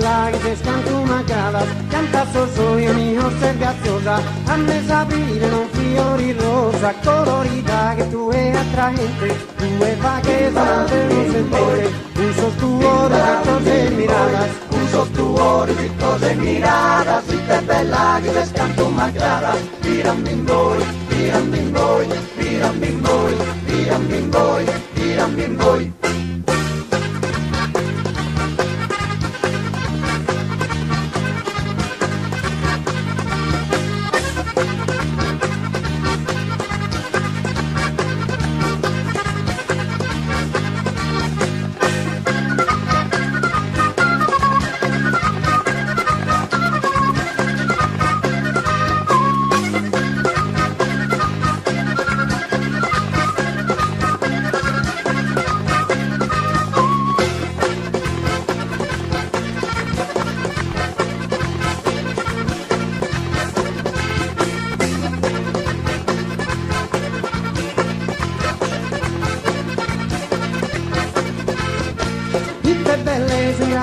bella che se scanto una cava, canta soio mio sei graziosa, a me sapere non fiori rosa, colorita che tu è attraente, tu è fa che sonante non sentire, un sostuore che cose miradas, un sostuore che cose miradas, si te bella che se scanto una cava, tirammi in voi, tirammi in voi, tirammi in voi, tirammi in voi, tirammi in voi.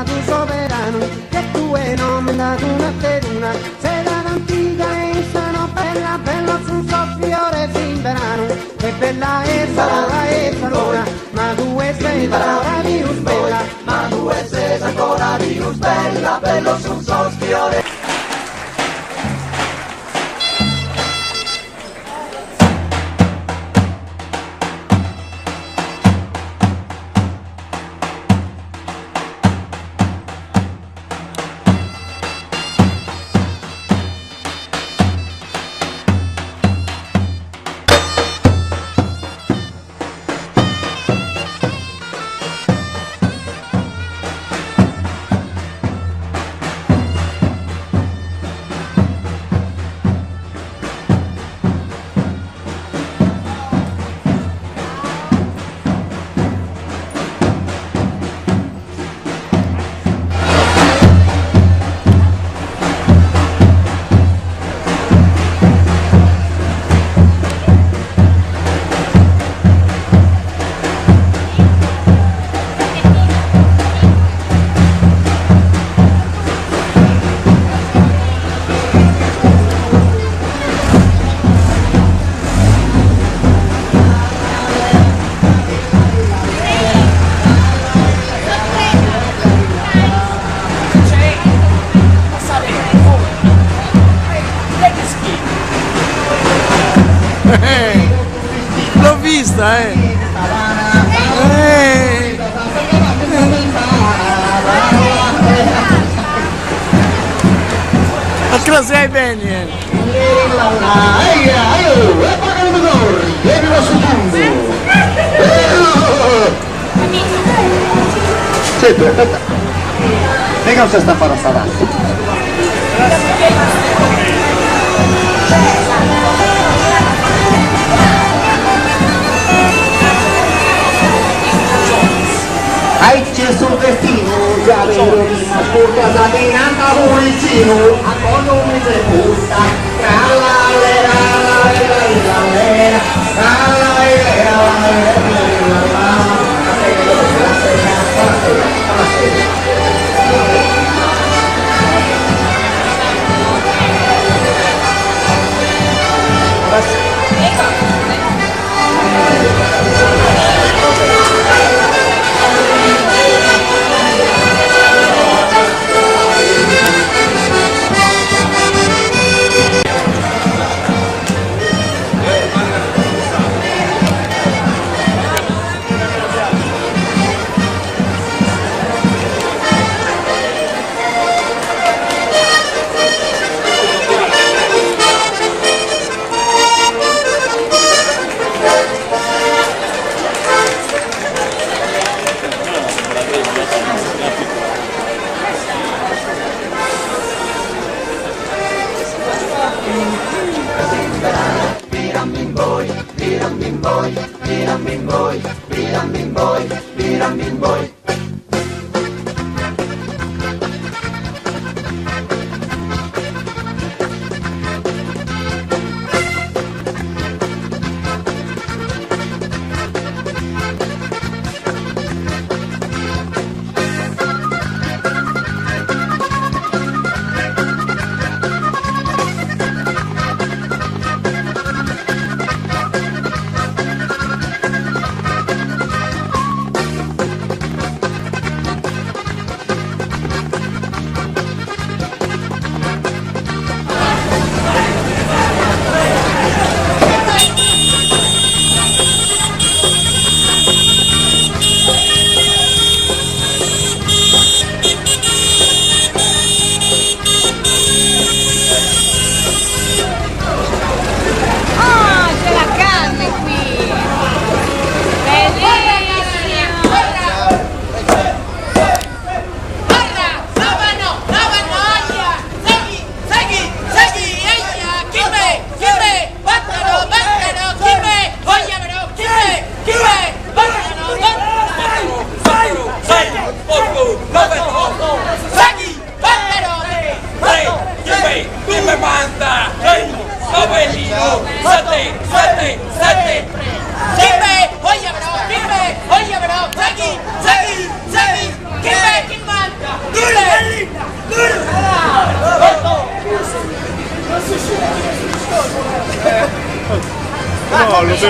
Tu sovrano, che tu è nome dato una teruna, sei da antica e sono bella, bella su un soffiore s'inverano, che bella è salona, ma tu sei ancora più bella, ma tu sei ancora più bella, bello su un soffiore. L'ho vista, Ma che lo sai bene? Senti, aspetta. Venga, non si sta a fare sta avanti. Ai Gesù destino, già vero di ascolta da che canta buonicino, a quando mi si gusta, tra la lera, la lera, la lera, la lera, la lera,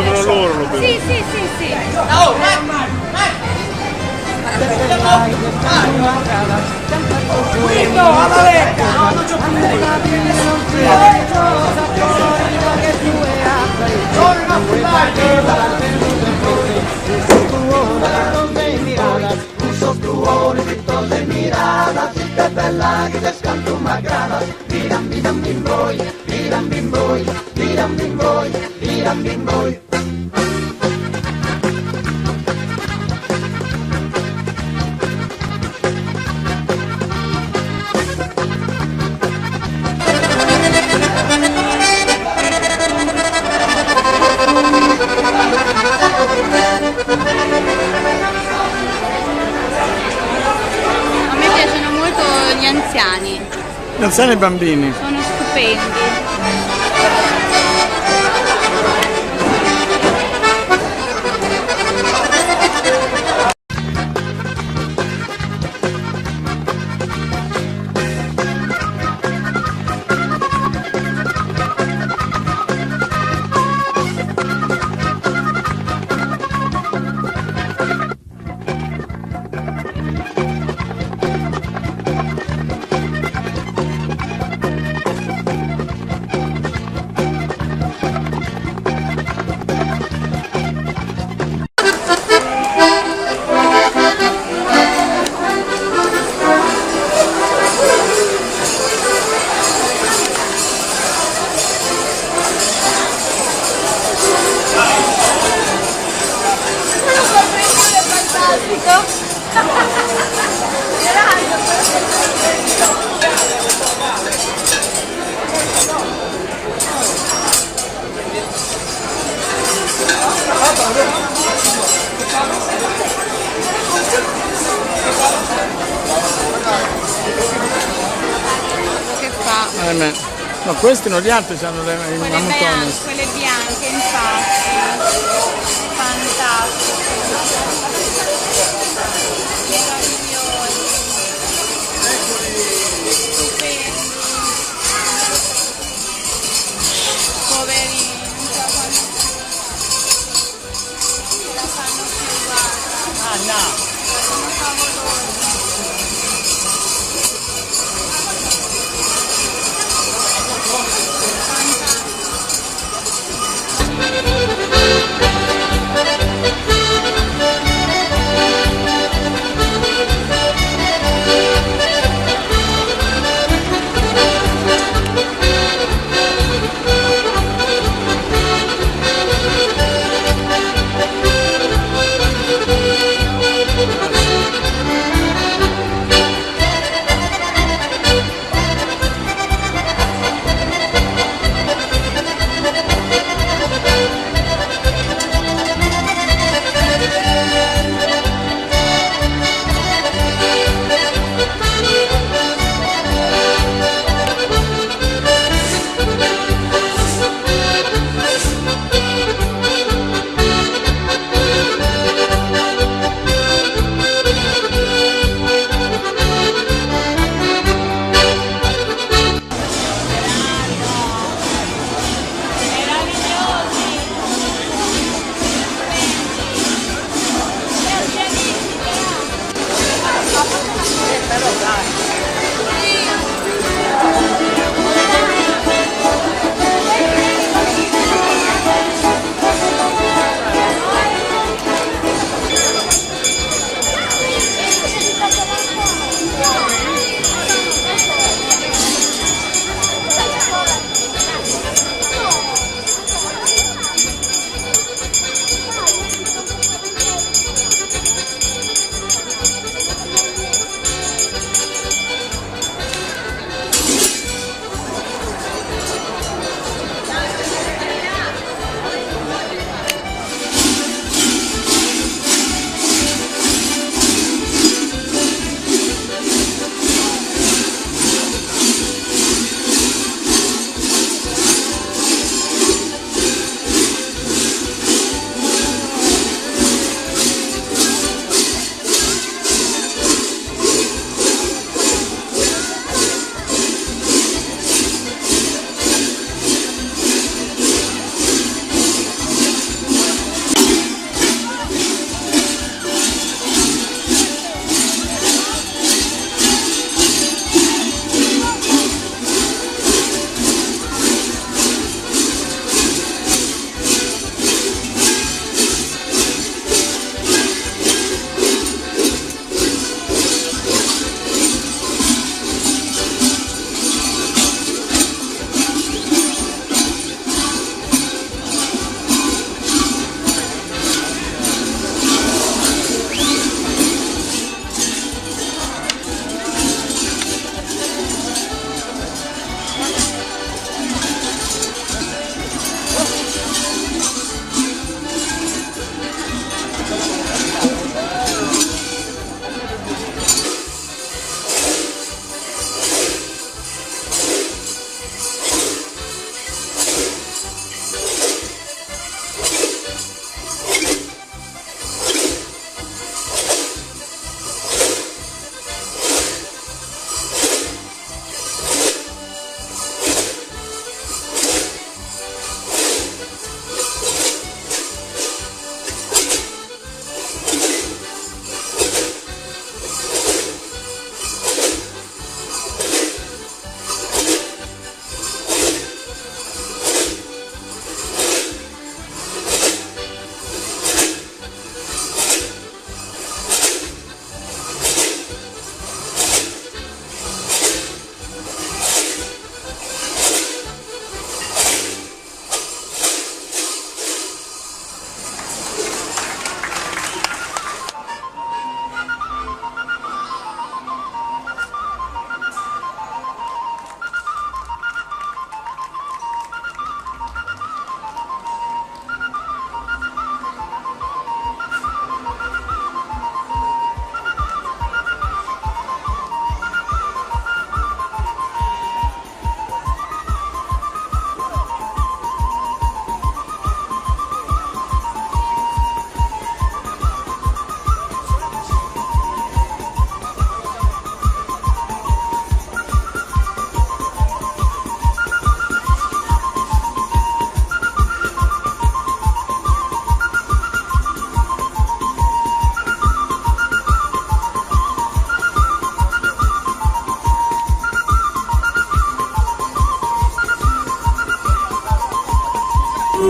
bevono loro, lo bevono. Sì, sì, sì, sì. No, alla lecca! No, non c'ho più! Sono una sos tuoni, pitos de miradas, si te bella que te canto una grada, miran, miran, bim boy, miran, bim boy, miran, bim boy, miran, bim boy. Gli anziani Gli anziani e i bambini. sono stupendi. Che fa? No, questi non, gli altri hanno le Quelle mammutone. bianche, infatti. Fantastico. Meravigliosi. Stupendi. Poverini, non ce la fanno più, guarda. Ah no! Sono favolosi.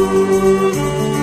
Thank